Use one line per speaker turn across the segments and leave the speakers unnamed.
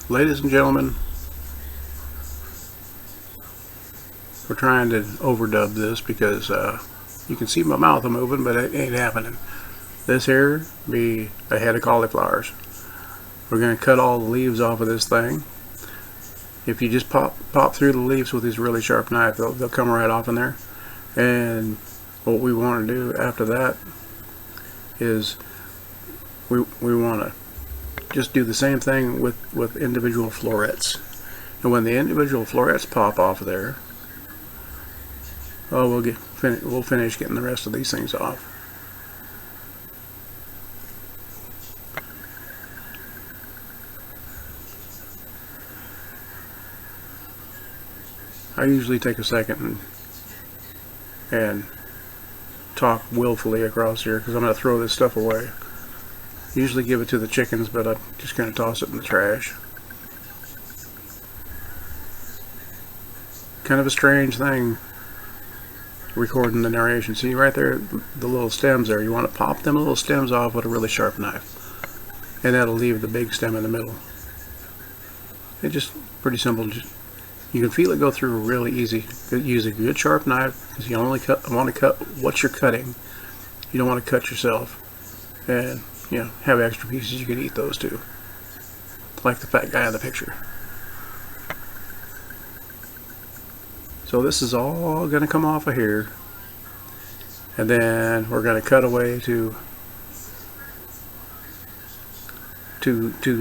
ladies and gentlemen, we're trying to overdub this because you can see my mouth moving, but it ain't happening. This here be a head of cauliflowers. We're going to cut all the leaves off of this thing. If you just pop through the leaves with this really sharp knife, they'll come right off in there. And what we want to do after that is we want to just do the same thing with individual florets. And when the individual florets pop off of there, we'll finish getting the rest of these things off. I usually take a second and talk willfully across here because I'm going to throw this stuff away. Usually give it to the chickens, but I'm just going to toss it in the trash. Kind of a strange thing recording the narration. See right there, the little stems there. You want to pop them little stems off with a really sharp knife, and that'll leave the big stem in the middle. It's just pretty simple. You can feel it go through really easy. Use a good sharp knife because you only want to cut what you're cutting. You don't want to cut yourself, and have extra pieces. You can eat those too, like the fat guy in the picture. So this is all going to come off of here, and then we're going to cut away to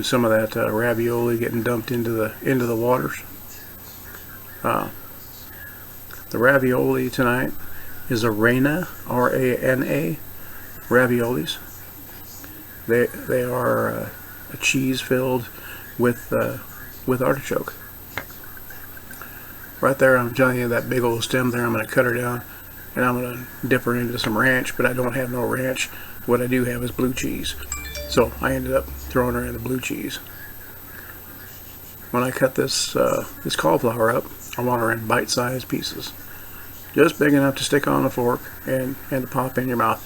some of that ravioli getting dumped into the waters. The ravioli tonight is a Rana, R-A-N-A raviolis. They are a cheese filled with artichoke. Right there, I'm telling you, that big old stem there, I'm going to cut her down, and I'm going to dip her into some ranch, but I don't have no ranch. What I do have is blue cheese. So I ended up throwing her in the blue cheese. When I cut this cauliflower up, I want her in bite-sized pieces. Just big enough to stick on a fork and to pop in your mouth.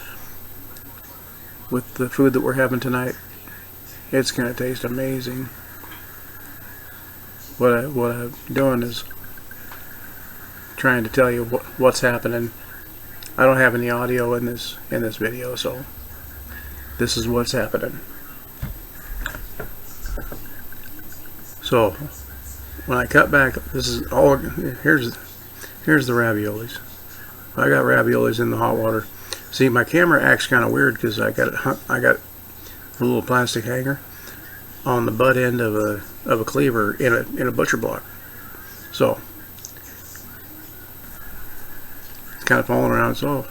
With the food that we're having tonight, it's going to taste amazing. What I'm doing is trying to tell you what's happening. I don't have any audio in this video, so this is what's happening. So when I cut back, this is all. Here's the raviolis. I got raviolis in the hot water. See, my camera acts kind of weird because I got a little plastic hanger on the butt end of a cleaver in a butcher block. So it's kind of falling around. So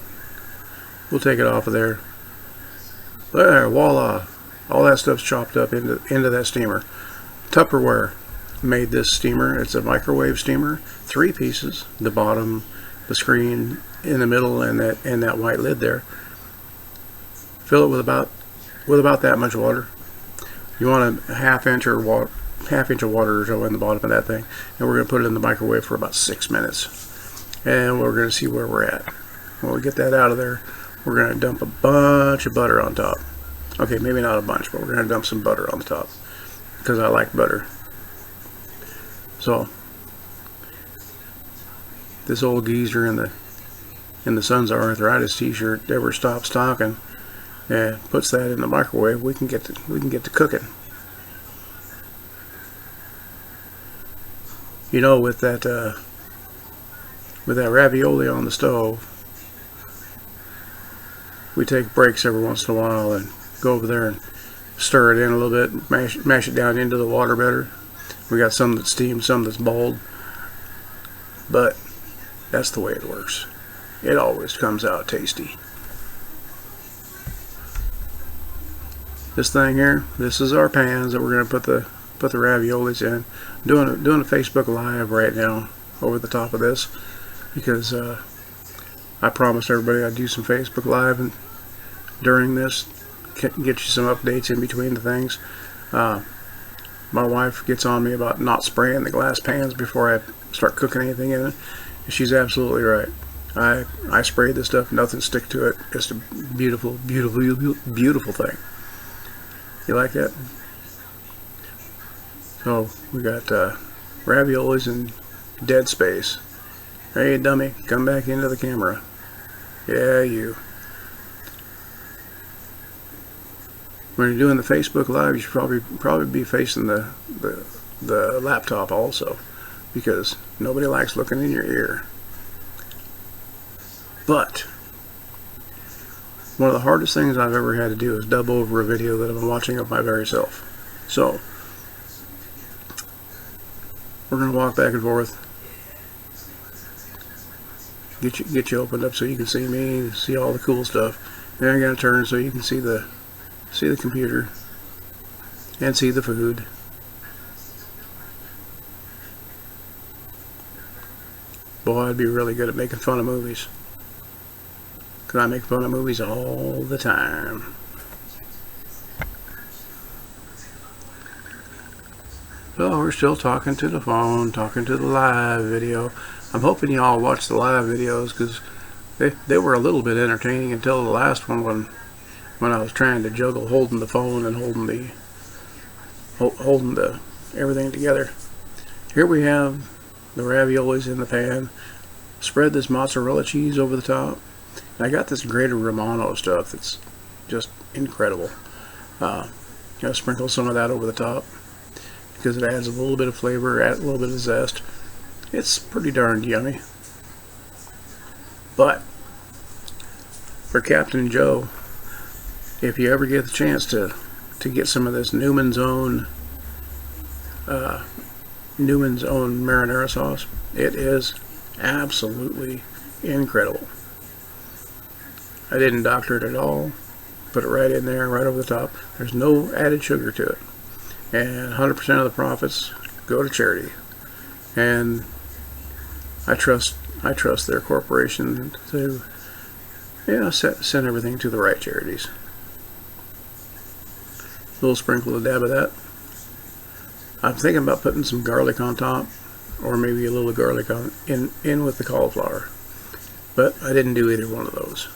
we'll take it off of there. There, voila! All that stuff's chopped up into that steamer. Tupperware made this steamer. It's a microwave steamer, 3 pieces: the bottom, the screen in the middle, and that white lid there. Fill it with about that much water. You want a half inch of water or so in the bottom of that thing, and we're going to put it in the microwave for about 6 minutes, and we're going to see where we're at. When we get that out of there, we're going to dump a bunch of butter on top. Okay, maybe not a bunch, but we're going to dump some butter on the top because I like butter. So this old geezer in the Sons of Arthritis t-shirt never stops talking and puts that in the microwave. We can get to cooking. With that ravioli on the stove, we take breaks every once in a while and go over there and stir it in a little bit, mash it down into the water better. We got some that's steamed, some that's boiled, but that's the way it works. It always comes out tasty. This thing here, this is our pans that we're going to put the raviolis in. Doing a Facebook Live right now over the top of this because I promised everybody I'd do some Facebook Live and during this, get you some updates in between the things. My wife gets on me about not spraying the glass pans before I start cooking anything in it. And she's absolutely right. I spray this stuff, nothing stick to it. It's a beautiful, beautiful, beautiful thing. You like that? Oh, we got raviolis in dead space. Hey, dummy, come back into the camera. Yeah, you. When you're doing the Facebook Live, you should probably be facing the laptop also, because nobody likes looking in your ear. But one of the hardest things I've ever had to do is dub over a video that I've been watching of my very self. So we're gonna walk back and forth, get you opened up so you can see me, see all the cool stuff. Then I'm gonna turn so you can see the computer and see the food. Boy, I'd be really good at making fun of movies, because I make fun of movies all the time. So we're still talking to the phone, talking to the live video. I'm hoping you all watch the live videos, because they were a little bit entertaining until the last one, when I was trying to juggle holding the phone and holding the everything together. Here we have the raviolis in the pan. Spread this mozzarella cheese over the top. And I got this grated Romano stuff that's just incredible. Sprinkle some of that over the top, because it adds a little bit of flavor, adds a little bit of zest. It's pretty darn yummy. But for Captain Joe, if you ever get the chance to get some of this Newman's Own marinara sauce, it is absolutely incredible. I didn't doctor it at all. Put it right in there, right over the top. There's no added sugar to it, and 100% of the profits go to charity. And I trust their corporation to send everything to the right charities. A little sprinkle of dab of that. I'm thinking about putting some garlic on top, or maybe a little garlic in with the cauliflower, but I didn't do either one of those.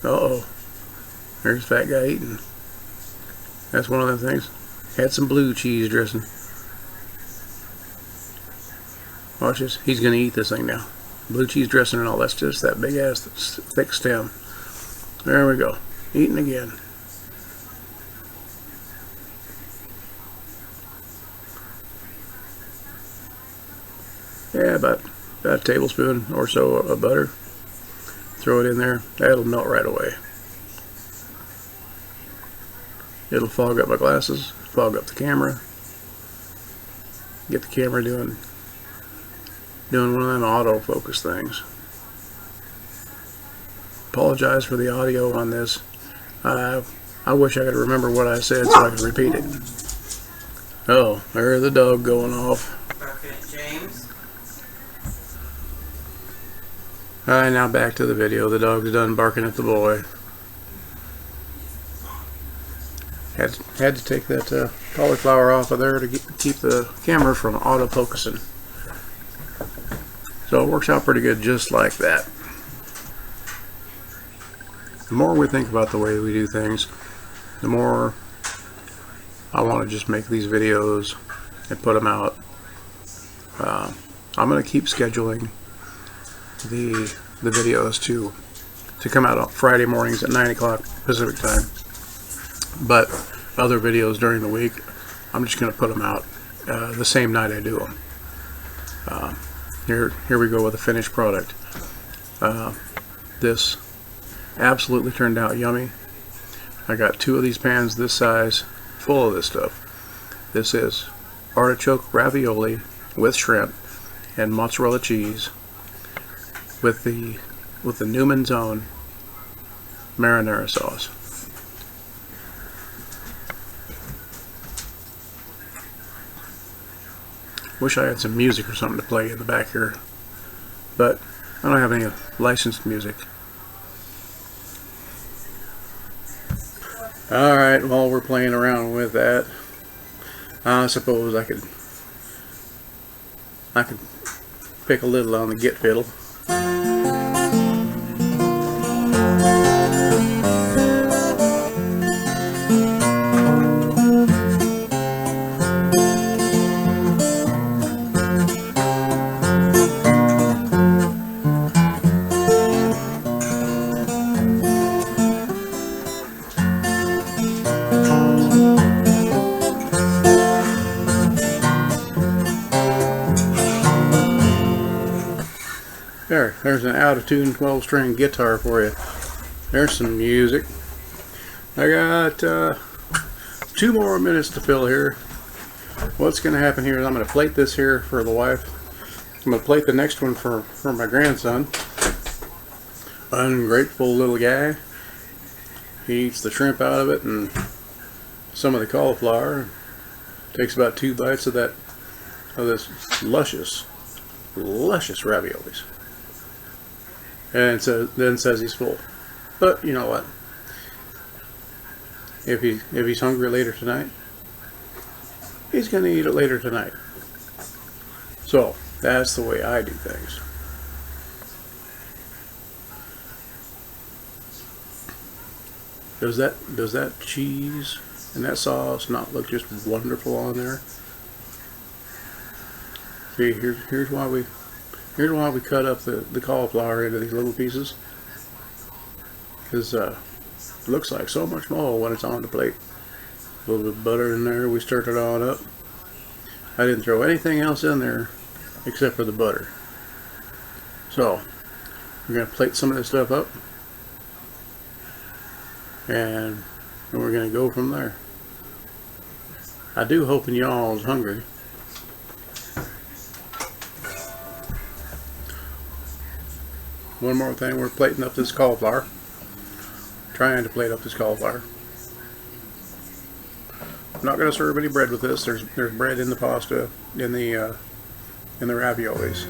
Uh-oh, there's a fat guy eating. That's one of the things. Had some blue cheese dressing. Watch this. He's going to eat this thing now. Blue cheese dressing and all. That's just that big ass thick stem. There we go. Eating again. Yeah, about a tablespoon or so of butter. Throw it in there. That'll melt right away. It'll fog up my glasses, fog up the camera. Get the camera doing one of them autofocus things. Apologize for the audio on this. I wish I could remember what I said so I could repeat it. Oh, there's the dog going off.
James.
Alright, now back to the video. The dog's done barking at the boy. Had to take that cauliflower off of there to keep the camera from autofocusing. So it works out pretty good just like that. The more we think about the way we do things, the more I want to just make these videos and put them out. I'm going to keep scheduling the videos to come out on Friday mornings at 9 o'clock Pacific time. But other videos during the week, I'm just going to put them out the same night I do them. Here we go with a finished product. This absolutely turned out yummy. I got 2 of these pans this size full of this stuff. This is artichoke ravioli with shrimp and mozzarella cheese with the Newman's Own marinara sauce. Wish I had some music or something to play in the back here, but I don't have any licensed music. Alright, while we're playing around with that, I suppose I could pick a little on the git fiddle. There's an out of tune 12-string guitar for you. There's some music. I got 2 more minutes to fill here. What's going to happen here is I'm going to plate this here for the wife. I'm going to plate the next one for my grandson. Ungrateful little guy. He eats the shrimp out of it and some of the cauliflower. Takes about 2 bites of this luscious raviolis. And then says he's full. But you know what? If he's hungry later tonight, he's going to eat it later tonight. So that's the way I do things. Does that cheese and that sauce not look just wonderful on there? See, here's why we cut up the cauliflower into these little pieces, because it looks like so much more when it's on the plate. A little bit of butter in there. We stirred it all up. I didn't throw anything else in there except for the butter. So we're going to plate some of this stuff up, and we're going to go from there. I do hope y'all's hungry. One more thing, we're plating up this cauliflower. Trying to plate up this cauliflower. I'm not going to serve any bread with this. There's bread in the pasta, in the raviolis.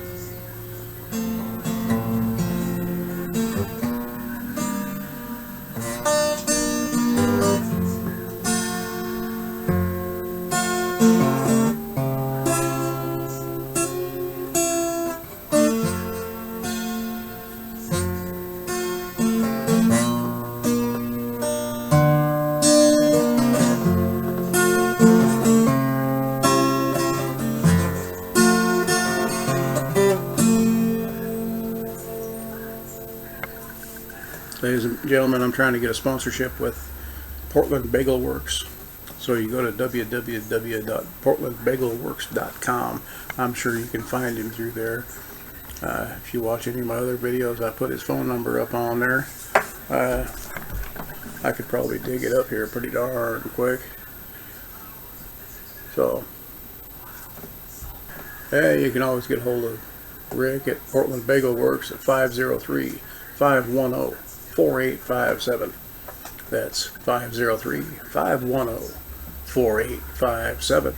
Ladies and gentlemen, I'm trying to get a sponsorship with Portland Bagel Works. So you go to www.portlandbagelworks.com. I'm sure you can find him through there. If you watch any of my other videos, I put his phone number up on there. I could probably dig it up here pretty darn quick. So, hey, you can always get a hold of Rick at Portland Bagel Works at 503-510-4857. That's 503-510-4857.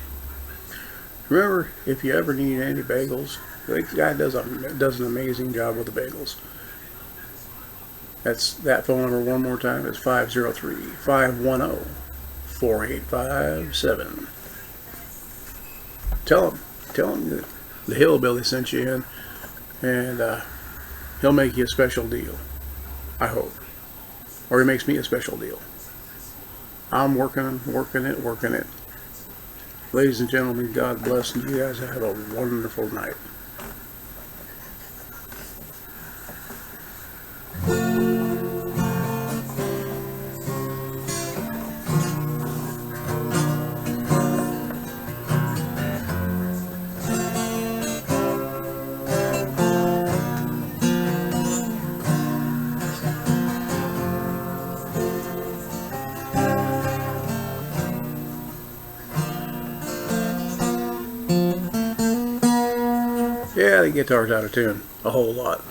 Remember, if you ever need any bagels, this guy does an amazing job with the bagels. That's that phone number one more time. It's 503-510-4857. Tell him that the Hillbilly sent you in, and he'll make you a special deal. I hope. Or he makes me a special deal. I'm working it. Ladies and gentlemen, God bless, and you guys have a wonderful night. Yeah, the guitar's out of tune a whole lot.